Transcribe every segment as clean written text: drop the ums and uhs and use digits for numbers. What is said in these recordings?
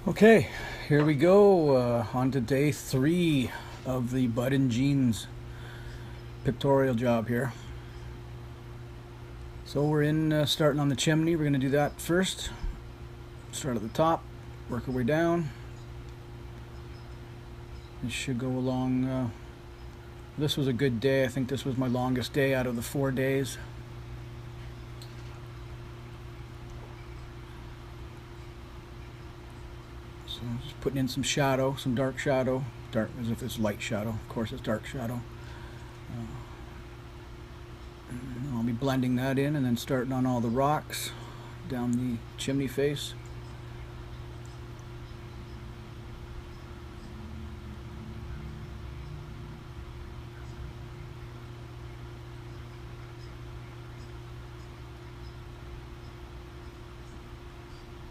Okay, here we go. On to day 3 of the Bud and Jeans pictorial job here. So we're in starting on the chimney. We're going to do that first. Start at the top, work our way down. It should go along. This was a good day. I think this was my longest day out of the 4 days. So just putting in some shadow, some dark shadow. Dark as if it's light shadow. Of course it's dark shadow. I'll be blending that in and then starting on all the rocks down the chimney face.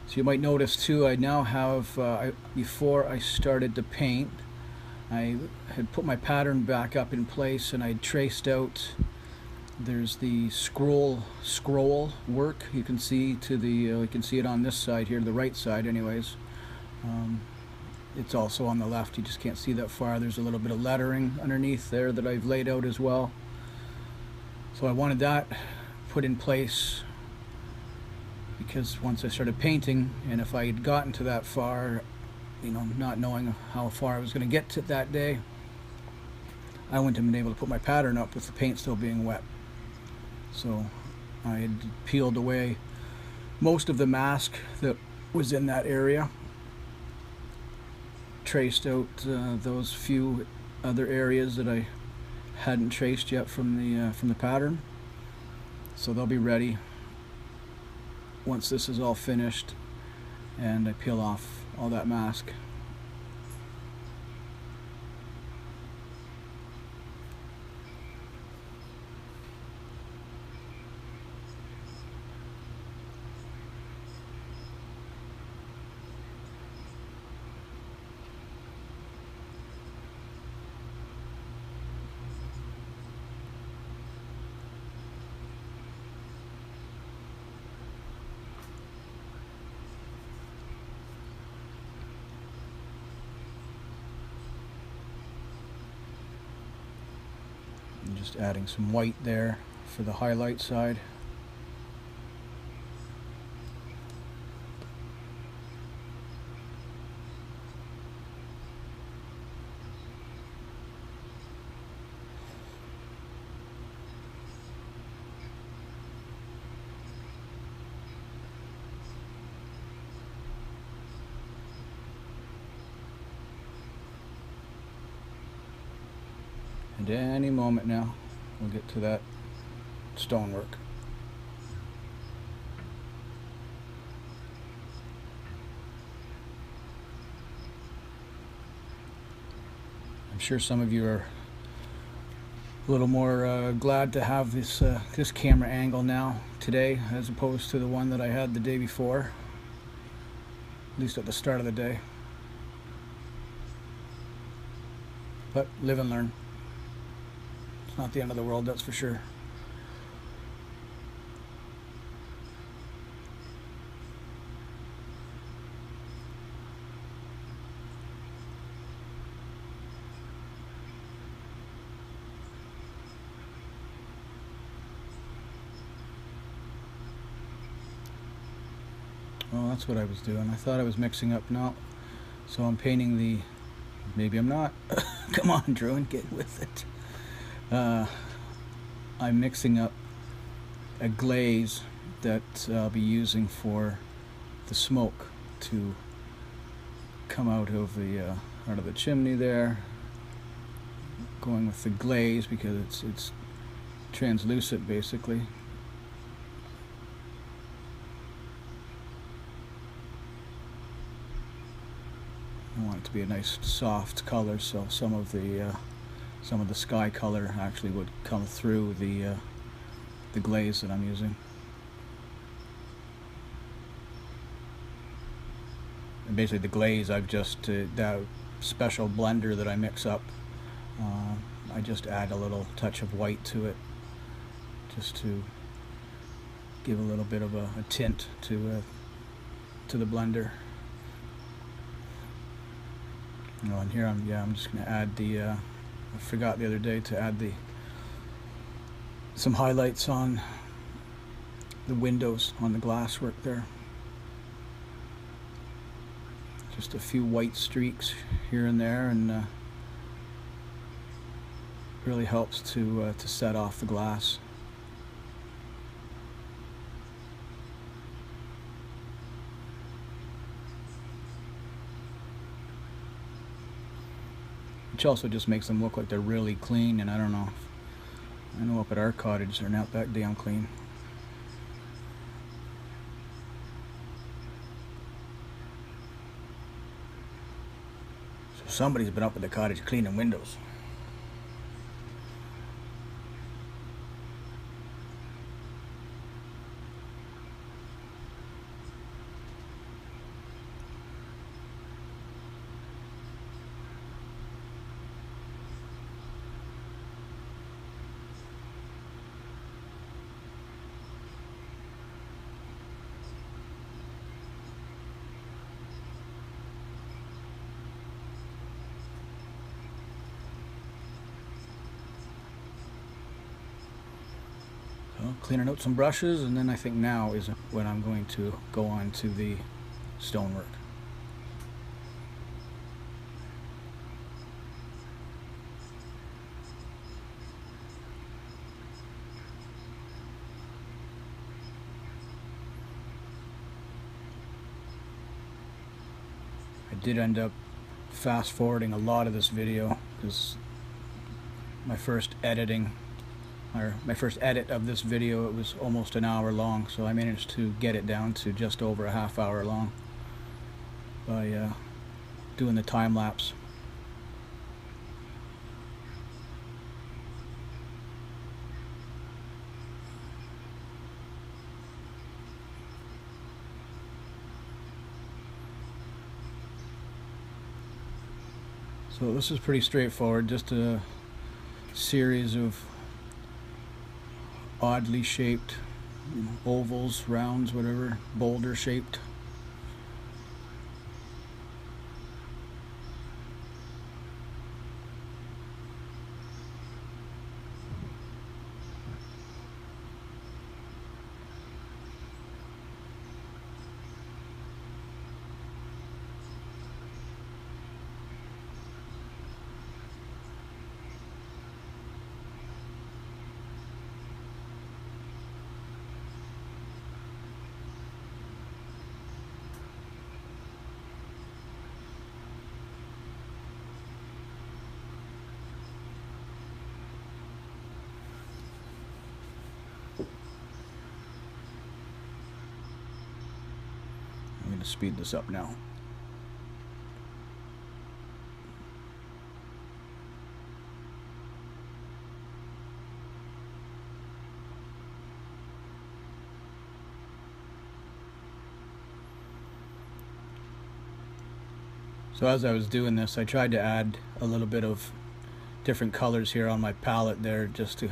So you might notice too, I now have, before I started to paint, I had put my pattern back up in place and I traced out, there's the scroll work. You can see to the, you can see it on this side here, the right side anyways. It's also on the left, you just can't see that far. There's a little bit of lettering underneath there that I've laid out as well. So I wanted that put in place because once I started painting, and if I had gotten to that far, not knowing how far I was going to get to that day, I wouldn't have been able to put my pattern up with the paint still being wet. So I had peeled away most of the mask that was in that area, traced out those few other areas that I hadn't traced yet from the pattern. So they'll be ready once this is all finished and I peel off all that mask. I'm just adding some white there for the highlight side. And any moment now, we'll get to that stonework. I'm sure some of you are a little more glad to have this camera angle now today as opposed to the one that I had the day before, at least at the start of the day. But live and learn. It's not the end of the world, that's for sure. Well, that's what I was doing. I thought I was mixing up. No. So I'm painting the... Maybe I'm not. Come on, Druin, get with it. I'm mixing up a glaze that I'll be using for the smoke to come out of the chimney there. Going with the glaze because it's translucent basically. I want it to be a nice soft color, so some of the sky color actually would come through the glaze that I'm using. And basically the glaze, I've just that special blender that I mix up, I just add a little touch of white to it just to give a little bit of a tint to the blender. And here I'm just going to add the I forgot the other day to add some highlights on the windows on the glasswork there. Just a few white streaks here and there, and really helps to set off the glass. Which also just makes them look like they're really clean, and I don't know. I know up at our cottage they're not that damn clean. So somebody's been up at the cottage cleaning windows. Cleaning out some brushes, and then I think now is when I'm going to go on to the stonework. I did end up fast forwarding a lot of this video because my first edit of this video, it was almost an hour long, so I managed to get it down to just over a half hour long by doing the time lapse. So this is pretty straightforward, just a series of oddly shaped ovals, rounds, whatever, boulder shaped. I'm going to speed this up now. So as I was doing this, I tried to add a little bit of different colors here on my palette there, just to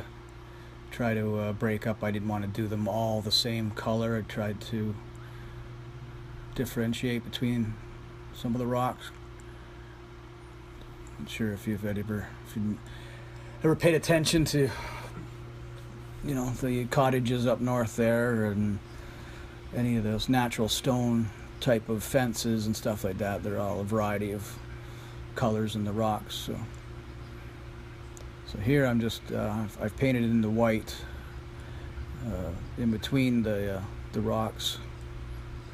try to break up. I didn't want to do them all the same color. I tried to differentiate between some of the rocks. I'm not sure if you've ever paid attention to, you know, the cottages up north there, and any of those natural stone type of fences and stuff like that. They're all a variety of colors in the rocks. So here I'm just I've painted in the white in between the rocks,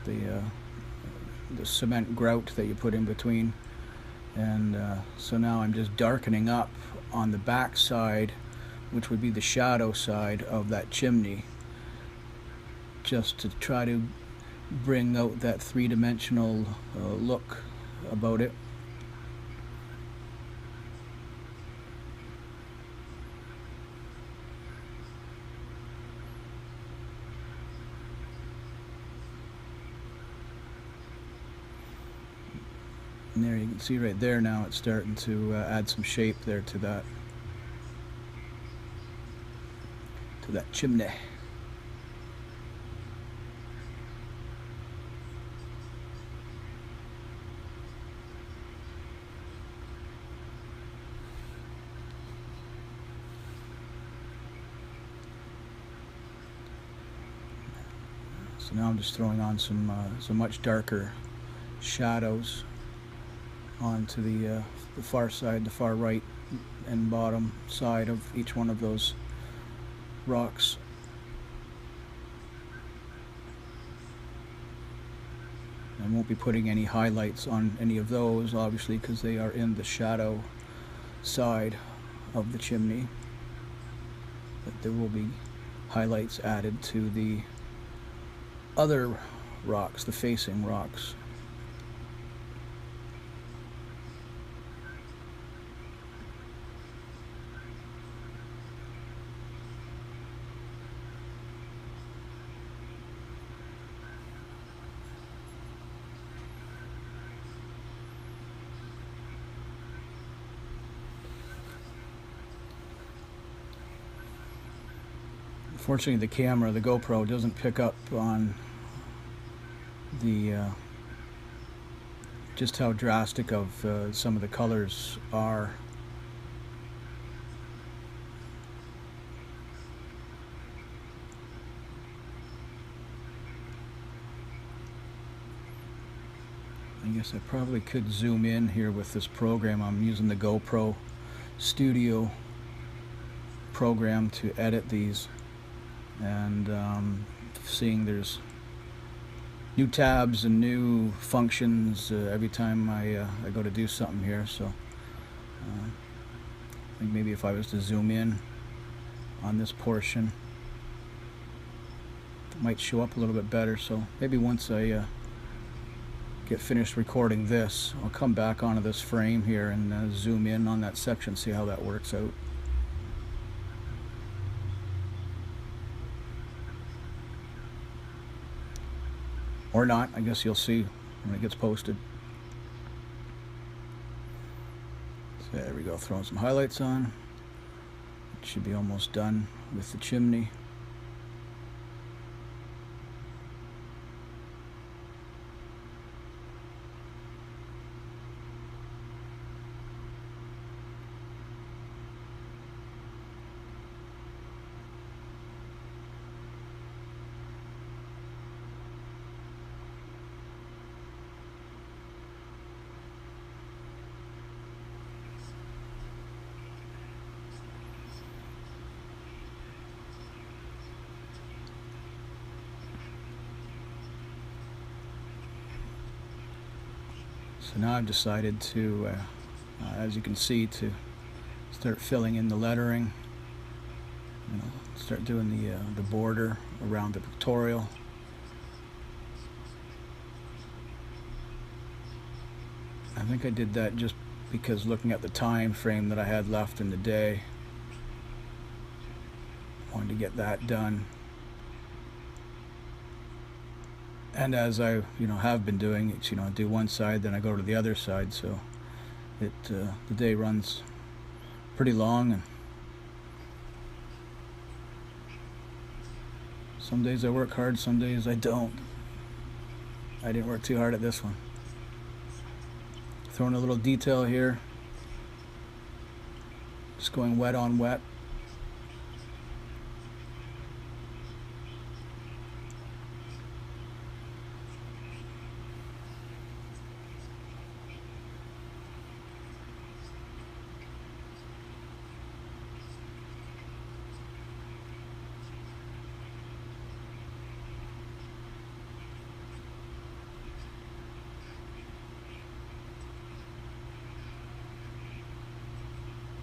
the cement grout that you put in between, and so now I'm just darkening up on the back side, which would be the shadow side of that chimney, just to try to bring out that three-dimensional look about it. And there you can see right there now it's starting to add some shape there to that chimney. So now I'm just throwing on some much darker shadows onto the far side, the far right and bottom side of each one of those rocks. I won't be putting any highlights on any of those, obviously, because they are in the shadow side of the chimney. But there will be highlights added to the other rocks, the facing rocks. Fortunately, the camera, the GoPro, doesn't pick up on the just how drastic of some of the colors are. I guess I probably could zoom in here with this program. I'm using the GoPro Studio program to edit these, and seeing there's new tabs and new functions every time I go to do something here. So I think maybe if I was to zoom in on this portion, it might show up a little bit better. So maybe once I get finished recording this, I'll come back onto this frame here and zoom in on that section, see how that works out. Or not, I guess you'll see when it gets posted. So there we go, throwing some highlights on. It should be almost done with the chimney. So now I've decided to, as you can see, to start filling in the lettering. Start doing the border around the pictorial. I think I did that just because, looking at the time frame that I had left in the day, I wanted to get that done. And as I have been doing, it's I do one side, then I go to the other side, so the day runs pretty long, and some days I work hard, some days I don't. I didn't work too hard at this one. Throwing a little detail here, just going wet on wet.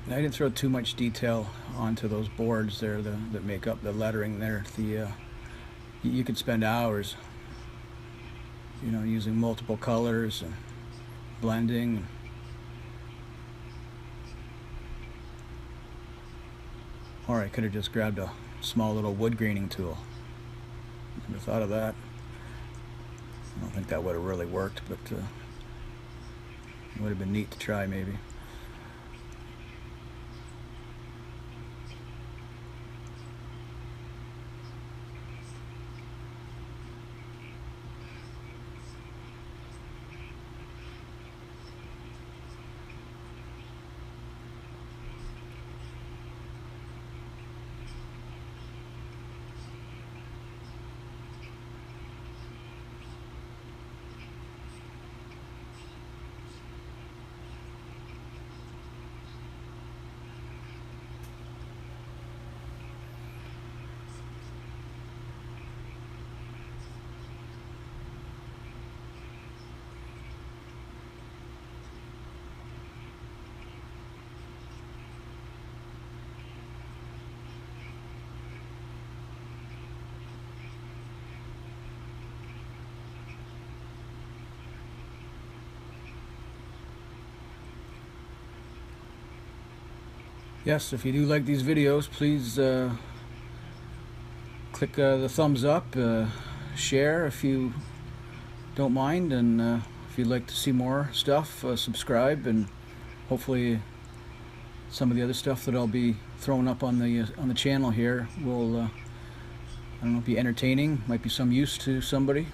I didn't throw too much detail onto those boards there that make up the lettering there. You could spend hours, using multiple colors and blending. Or I could have just grabbed a small little wood graining tool. Never thought of that. I don't think that would have really worked, but it would have been neat to try maybe. Yes, if you do like these videos, please click the thumbs up, share if you don't mind, and if you'd like to see more stuff, subscribe, and hopefully some of the other stuff that I'll be throwing up on the channel here will I don't know, be entertaining, might be some use to somebody.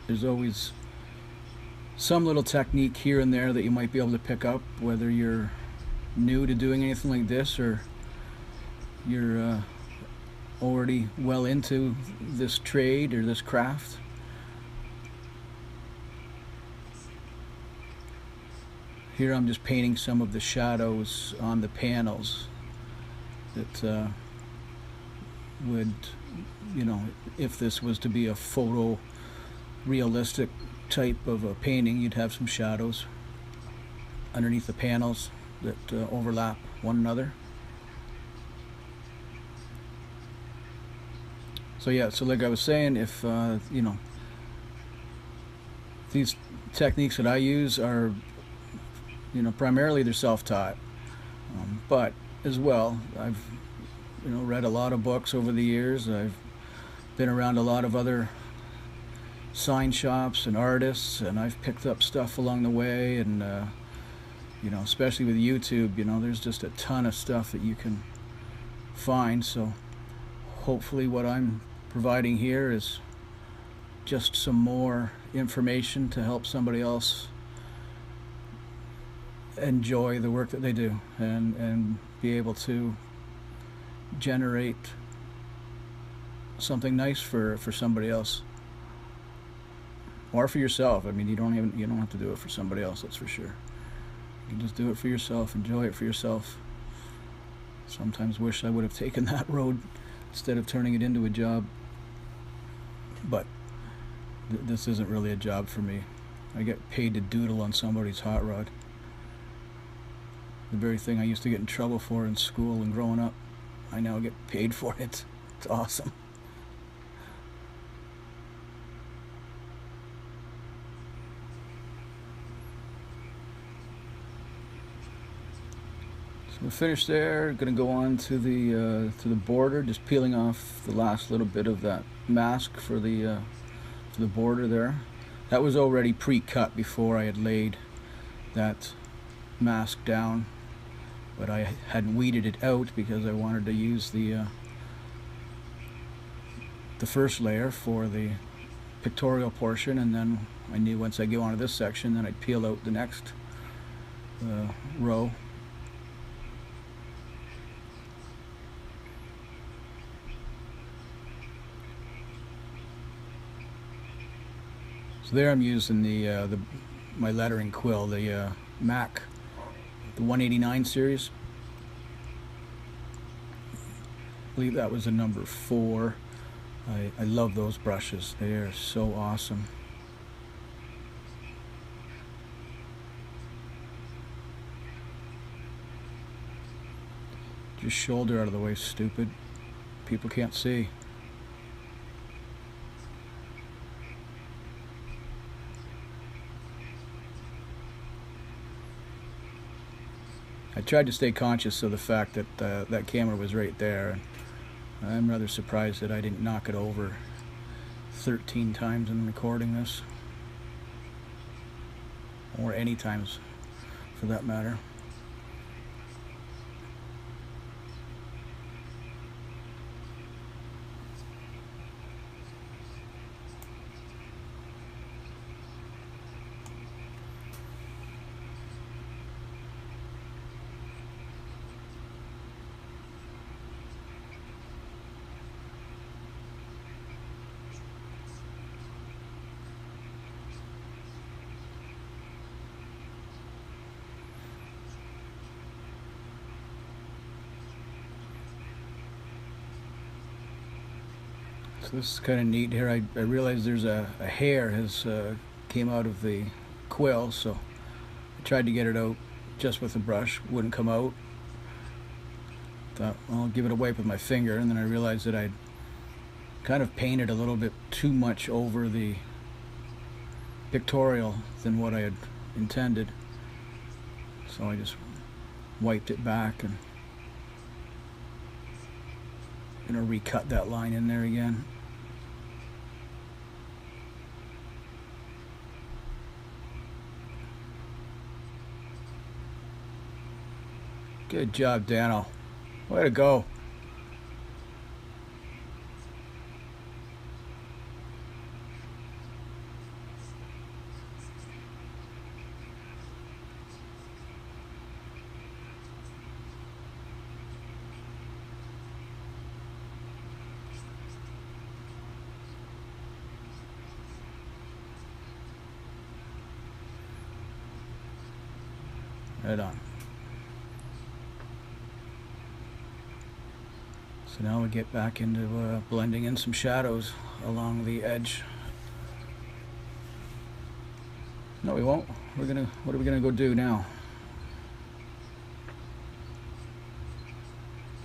There's always some little technique here and there that you might be able to pick up, whether you're new to doing anything like this or you're already well into this trade or this craft. Here I'm just painting some of the shadows on the panels that would, you know, if this was to be a photo realistic type of a painting, you'd have some shadows underneath the panels that overlap one another. So yeah, so like I was saying, if you know, these techniques that I use are, you know, primarily they're self-taught, but as well, I've, you know, read a lot of books over the years. I've been around a lot of other sign shops and artists, and I've picked up stuff along the way, and you know, especially with YouTube, you know, there's just a ton of stuff that you can find. So hopefully what I'm providing here is just some more information to help somebody else enjoy the work that they do and be able to generate something nice for somebody else, or for yourself. I mean, you don't have to do it for somebody else, that's for sure. You can just do it for yourself, enjoy it for yourself. Sometimes wish I would have taken that road instead of turning it into a job, but this isn't really a job for me. I get paid to doodle on somebody's hot rod. The very thing I used to get in trouble for in school and growing up, I now get paid for it. It's awesome. So we're finished there. Going to go on to the border, just peeling off the last little bit of that mask for the border there. That was already pre-cut before I had laid that mask down, but I hadn't weeded it out because I wanted to use the first layer for the pictorial portion, and then I knew once I go onto this section, then I'd peel out the next row. So there I'm using my lettering quill, the MAC, the 189 series. I believe that was a number 4. I love those brushes. They are so awesome. Just shoulder out of the way, stupid. People can't see. I tried to stay conscious of the fact that that camera was right there. I'm rather surprised that I didn't knock it over 13 times in recording this, or any times for that matter. So this is kind of neat here. I realized there's a hair has came out of the quill, so I tried to get it out just with a brush. Wouldn't come out. Thought, well, I'll give it a wipe with my finger, and then I realized that I'd kind of painted a little bit too much over the pictorial than what I had intended. So I just wiped it back and I'm going to recut that line in there again. Good job, Dano. Way to go. Right on. So now we get back into blending in some shadows along the edge. No, we won't. What are we gonna go do now?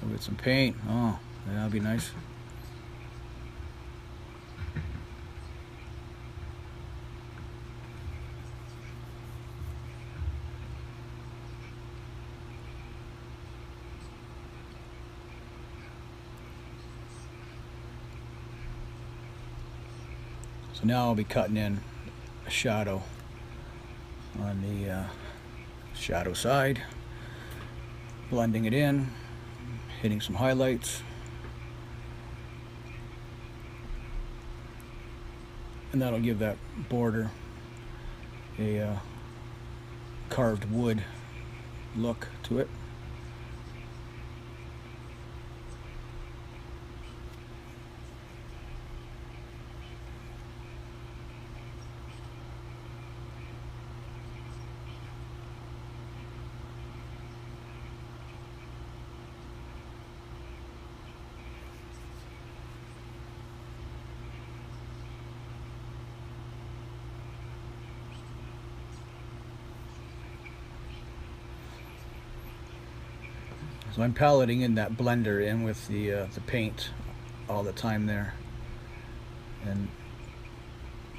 We'll get some paint. Oh, that'll be nice. So now I'll be cutting in a shadow on the shadow side, blending it in, hitting some highlights, and that'll give that border a carved wood look to it. So I'm paletting in that blender in with the paint all the time there, and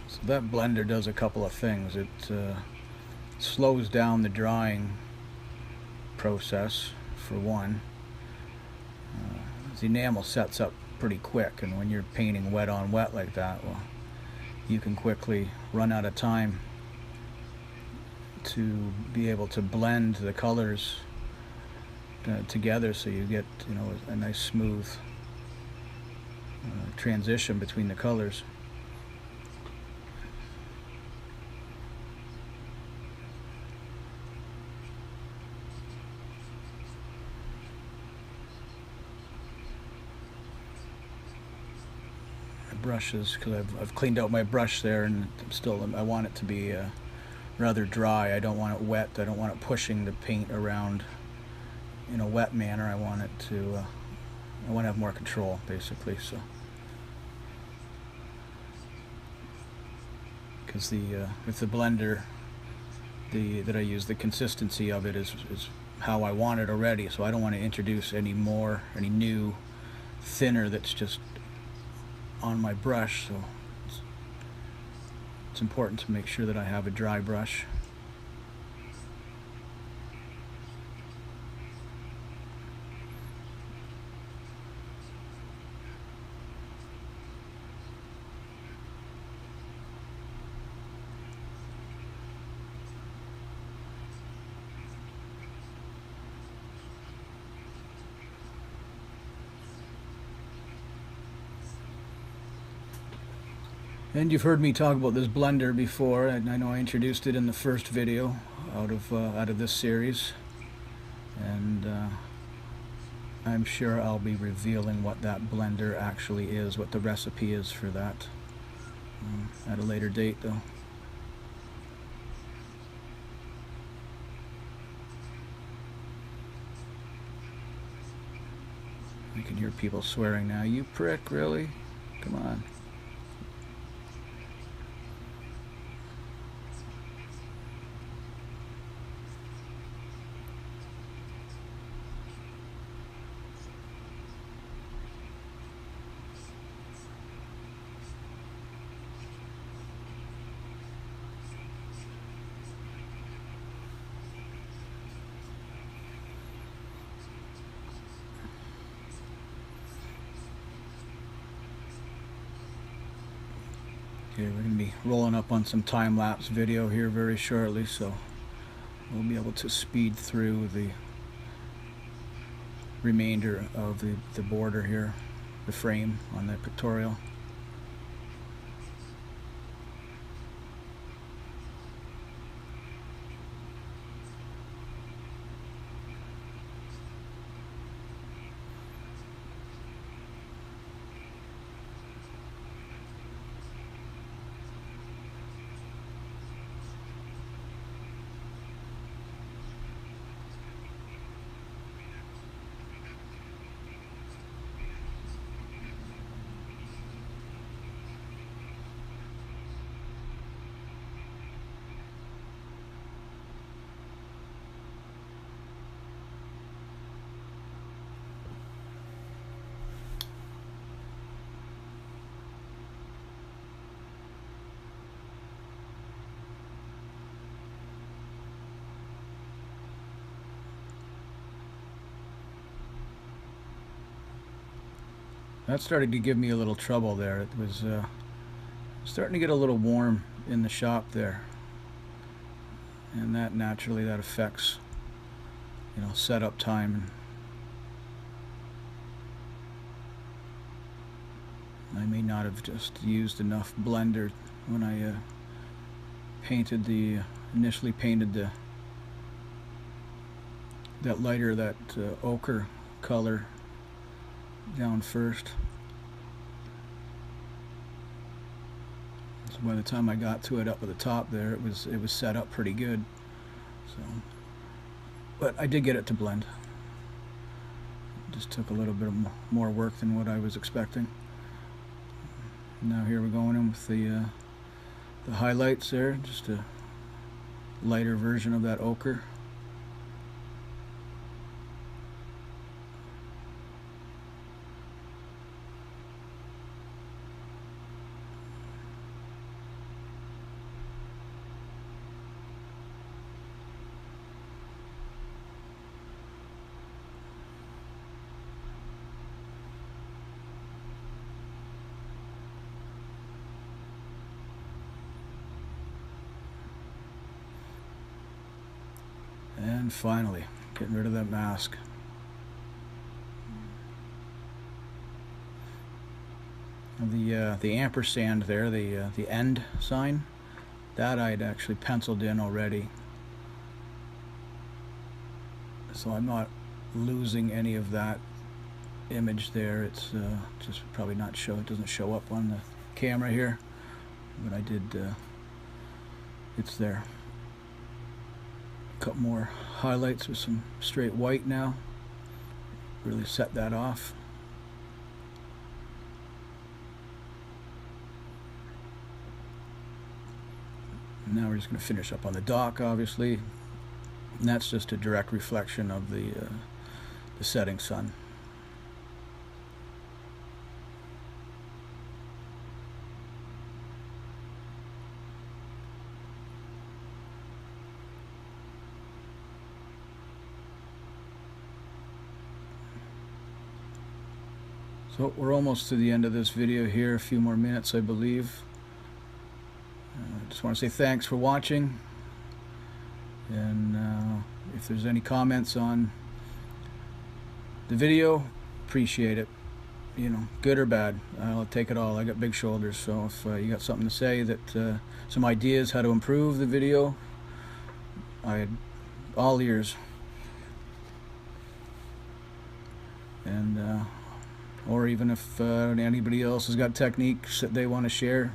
so that blender does a couple of things. It slows down the drying process for one. The enamel sets up pretty quick, and when you're painting wet on wet like that, well, you can quickly run out of time to be able to blend the colors together, so you get, you know, a nice smooth transition between the colors. My brushes, because I've cleaned out my brush there, and still I want it to be rather dry. I don't want it wet. I don't want it pushing the paint around in a wet manner. I want it to I want to have more control, basically. So because with the blender that I use, the consistency of it is how I want it already, so I don't want to introduce any new thinner that's just on my brush. So it's important to make sure that I have a dry brush. And you've heard me talk about this blender before, and I know I introduced it in the first video out of this series, and I'm sure I'll be revealing what that blender actually is, what the recipe is for that at a later date, though. I can hear people swearing now. You prick, really? Come on. Okay, we're going to be rolling up on some time-lapse video here very shortly, so we'll be able to speed through the remainder of the border here, the frame on the pictorial. That started to give me a little trouble there. It was starting to get a little warm in the shop there, and that naturally that affects, you know, setup time. I may not have just used enough blender when I initially painted that lighter, that ochre color down first. So by the time I got to it up at the top there, it was set up pretty good. So, but I did get it to blend. It just took a little bit more work than what I was expecting. Now here we're going in with the highlights there, just a lighter version of that ochre. And finally, getting rid of that mask. The ampersand there, the end sign, that I'd actually penciled in already, so I'm not losing any of that image there. It's just probably not show. It doesn't show up on the camera here, but I did. It's there. A couple more highlights with some straight white now. Really set that off. And now we're just going to finish up on the dock, obviously, and that's just a direct reflection of the setting sun. So we're almost to the end of this video here, a few more minutes I believe. I just want to say thanks for watching, and if there's any comments on the video, appreciate it, you know, good or bad. I'll take it all. I got big shoulders, so if you got something to say, that some ideas how to improve the video, I'm all ears. And or even if anybody else has got techniques that they want to share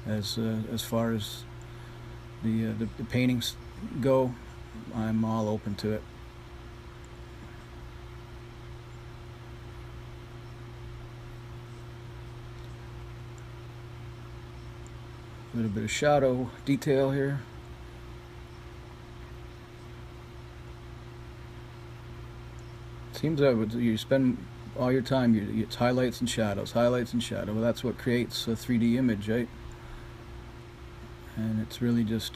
as far as the paintings go, I'm all open to it. A little bit of shadow detail here. Seems that you spend all your time, it's highlights and shadows, highlights and shadow. Well, that's what creates a 3D image, right? And it's really just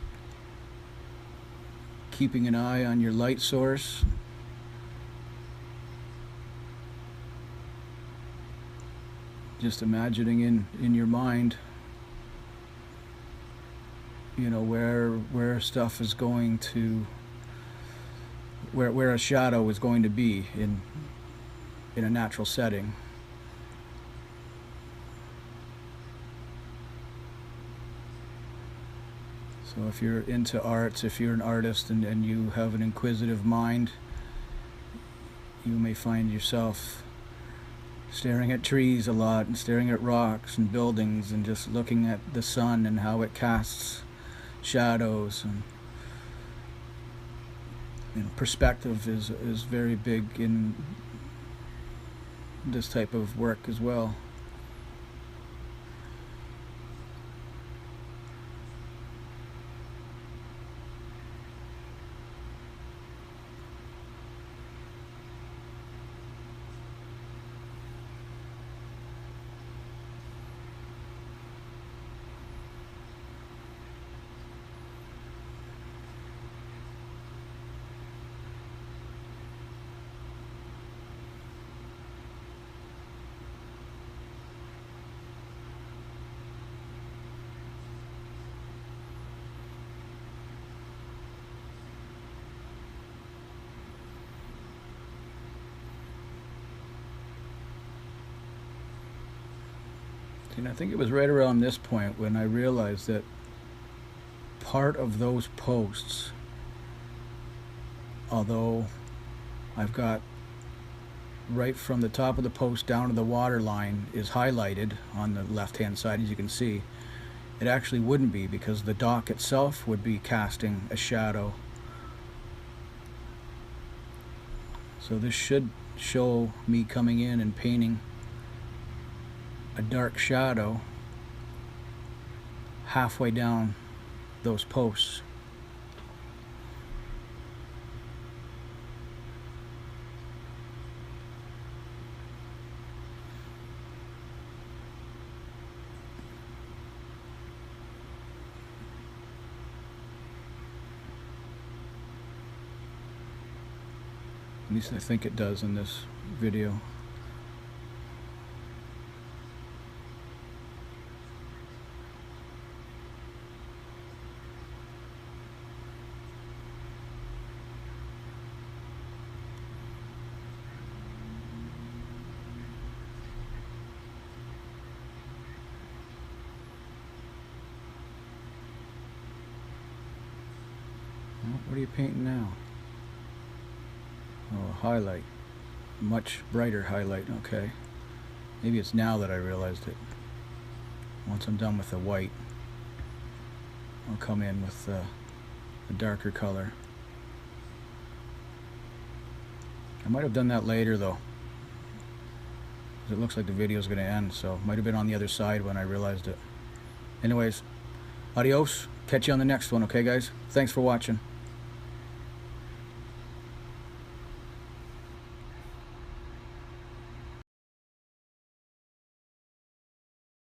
keeping an eye on your light source, just imagining in your mind you know, where stuff is going to, where a shadow is going to be in a natural setting. So if you're into arts, if you're an artist and you have an inquisitive mind, you may find yourself staring at trees a lot and staring at rocks and buildings and just looking at the sun and how it casts shadows. And you know, perspective is very big in this type of work as well. And I think it was right around this point when I realized that part of those posts, although I've got right from the top of the post down to the water line is highlighted on the left hand side, as you can see, it actually wouldn't be, because the dock itself would be casting a shadow. So this should show me coming in and painting a dark shadow halfway down those posts. At least I think it does in this video. What are you painting now? Oh, highlight. Much brighter highlight. Okay. Maybe it's now that I realized it. Once I'm done with the white, I'll come in with a darker color. I might have done that later though. It looks like the video is going to end, so it might have been on the other side when I realized it. Anyways, adios. Catch you on the next one, okay guys? Thanks for watching.